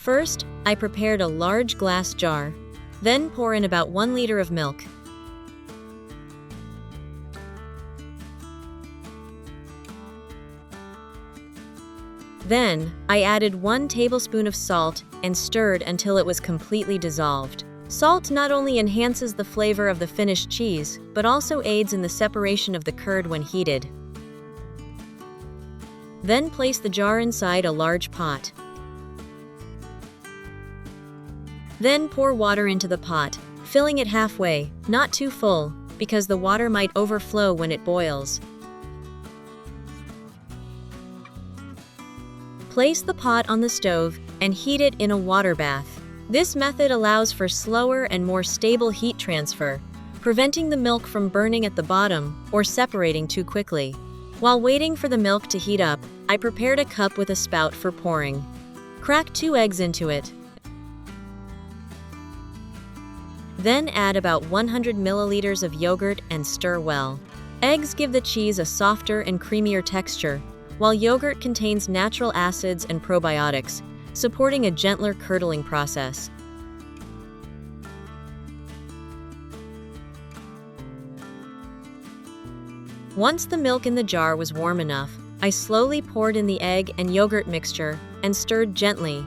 First, I prepared a large glass jar. Then pour in about 1 liter of milk. Then, I added 1 tablespoon of salt and stirred until it was completely dissolved. Salt not only enhances the flavor of the finished cheese, but also aids in the separation of the curd when heated. Then place the jar inside a large pot. Then pour water into the pot, filling it halfway, not too full, because the water might overflow when it boils. Place the pot on the stove and heat it in a water bath. This method allows for slower and more stable heat transfer, preventing the milk from burning at the bottom or separating too quickly. While waiting for the milk to heat up, I prepared a cup with a spout for pouring. Crack 2 eggs into it. Then add about 100 milliliters of yogurt and stir well. Eggs give the cheese a softer and creamier texture, while yogurt contains natural acids and probiotics, supporting a gentler curdling process. Once the milk in the jar was warm enough, I slowly poured in the egg and yogurt mixture and stirred gently.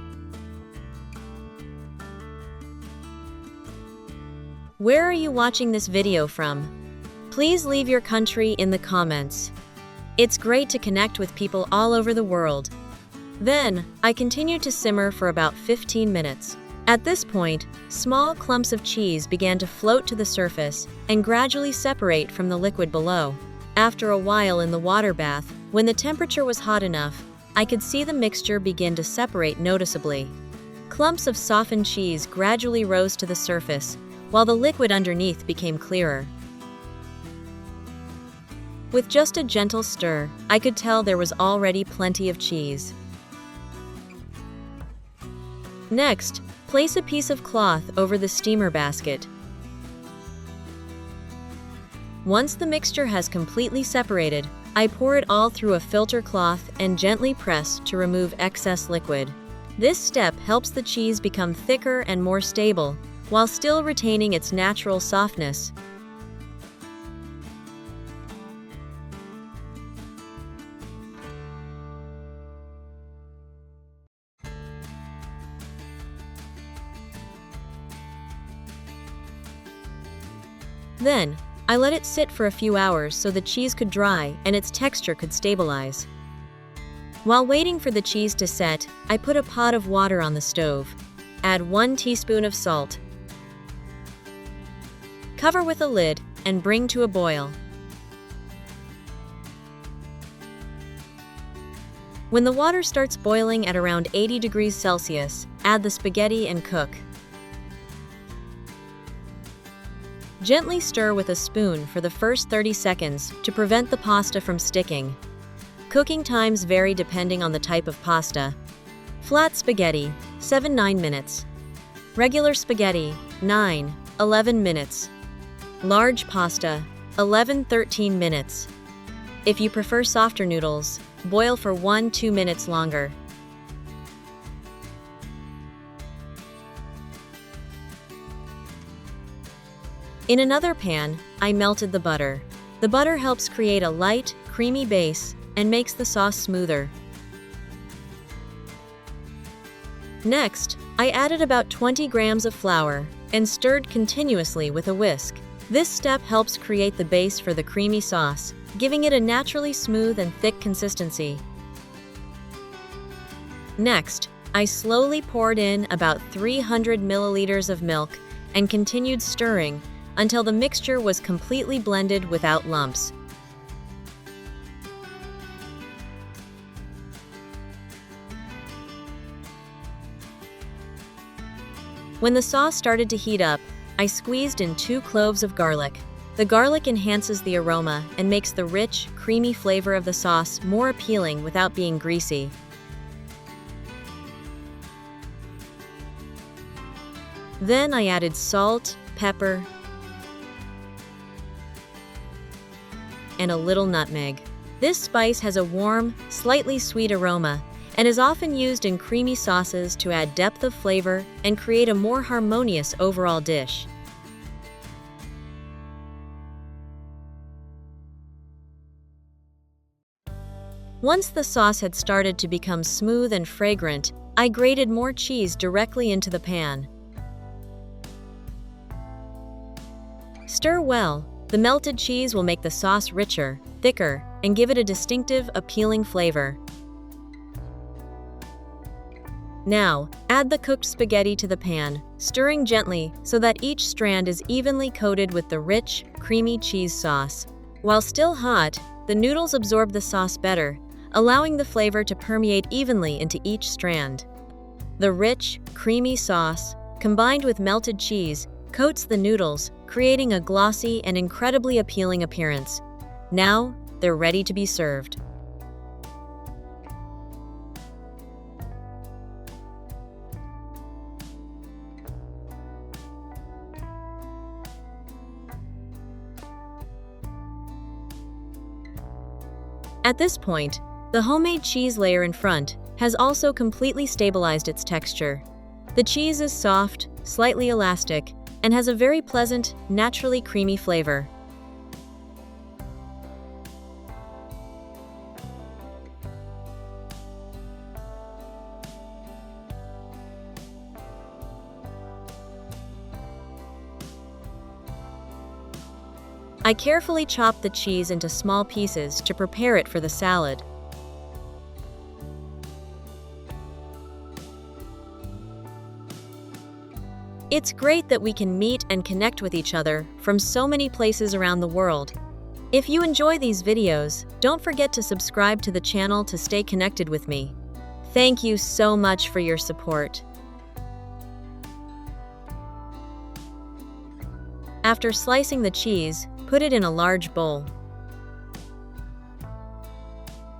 Where are you watching this video from? Please leave your country in the comments. It's great to connect with people all over the world. Then, I continued to simmer for about 15 minutes. At this point, small clumps of cheese began to float to the surface and gradually separate from the liquid below. After a while in the water bath, when the temperature was hot enough, I could see the mixture begin to separate noticeably. Clumps of softened cheese gradually rose to the surface, while the liquid underneath became clearer. With just a gentle stir, I could tell there was already plenty of cheese. Next, place a piece of cloth over the steamer basket. Once the mixture has completely separated, I pour it all through a filter cloth and gently press to remove excess liquid. This step helps the cheese become thicker and more stable, while still retaining its natural softness. Then, I let it sit for a few hours so the cheese could dry and its texture could stabilize. While waiting for the cheese to set, I put a pot of water on the stove. Add 1 teaspoon of salt. Cover with a lid and bring to a boil. When the water starts boiling at around 80 degrees Celsius, add the spaghetti and cook. Gently stir with a spoon for the first 30 seconds to prevent the pasta from sticking. Cooking times vary depending on the type of pasta. Flat spaghetti, 7–9 minutes. Regular spaghetti, 9–11 minutes. Large pasta, 11–13 minutes. If you prefer softer noodles, boil for 1–2 minutes longer. In another pan, I melted the butter. The butter helps create a light, creamy base and makes the sauce smoother. Next, I added about 20 grams of flour and stirred continuously with a whisk. This step helps create the base for the creamy sauce, giving it a naturally smooth and thick consistency. Next, I slowly poured in about 300 milliliters of milk and continued stirring until the mixture was completely blended without lumps. When the sauce started to heat up, I squeezed in 2 cloves of garlic. The garlic enhances the aroma and makes the rich, creamy flavor of the sauce more appealing without being greasy. Then I added salt, pepper, and a little nutmeg. This spice has a warm, slightly sweet aroma and is often used in creamy sauces to add depth of flavor and create a more harmonious overall dish. Once the sauce had started to become smooth and fragrant, I grated more cheese directly into the pan. Stir well. The melted cheese will make the sauce richer, thicker, and give it a distinctive, appealing flavor. Now, add the cooked spaghetti to the pan, stirring gently so that each strand is evenly coated with the rich, creamy cheese sauce. While still hot, the noodles absorb the sauce better, allowing the flavor to permeate evenly into each strand. The rich, creamy sauce, combined with melted cheese, coats the noodles, creating a glossy and incredibly appealing appearance. Now, they're ready to be served. At this point, the homemade cheese layer in front has also completely stabilized its texture. The cheese is soft, slightly elastic, and has a very pleasant, naturally creamy flavor. I carefully chopped the cheese into small pieces to prepare it for the salad. It's great that we can meet and connect with each other from so many places around the world. If you enjoy these videos, don't forget to subscribe to the channel to stay connected with me. Thank you so much for your support. After slicing the cheese, put it in a large bowl.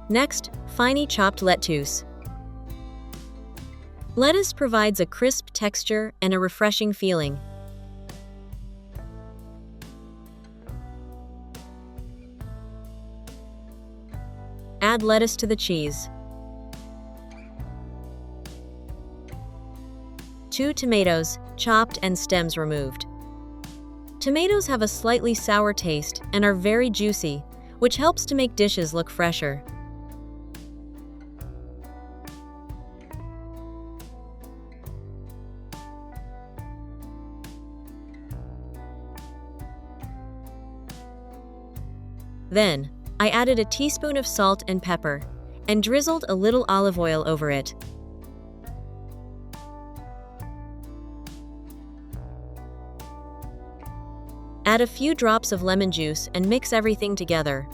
Next, finely chopped lettuce. Lettuce provides a crisp texture and a refreshing feeling. Add lettuce to the cheese. 2 tomatoes, chopped and stems removed. Tomatoes have a slightly sour taste and are very juicy, which helps to make dishes look fresher. Then, I added a teaspoon of salt and pepper, and drizzled a little olive oil over it. Add a few drops of lemon juice and mix everything together.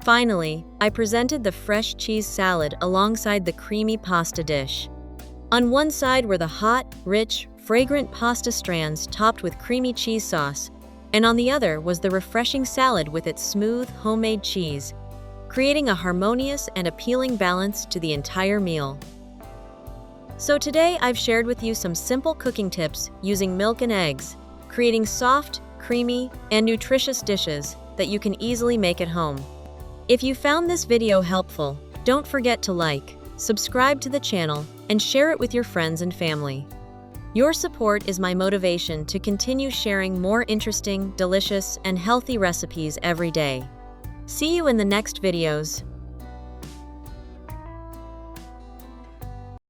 Finally, I presented the fresh cheese salad alongside the creamy pasta dish. On one side were the hot, rich, fragrant pasta strands topped with creamy cheese sauce, and on the other was the refreshing salad with its smooth, homemade cheese, creating a harmonious and appealing balance to the entire meal. So today I've shared with you some simple cooking tips using milk and eggs, creating soft, creamy, and nutritious dishes that you can easily make at home. If you found this video helpful, don't forget to like, subscribe to the channel, and share it with your friends and family. Your support is my motivation to continue sharing more interesting, delicious, and healthy recipes every day. See you in the next videos.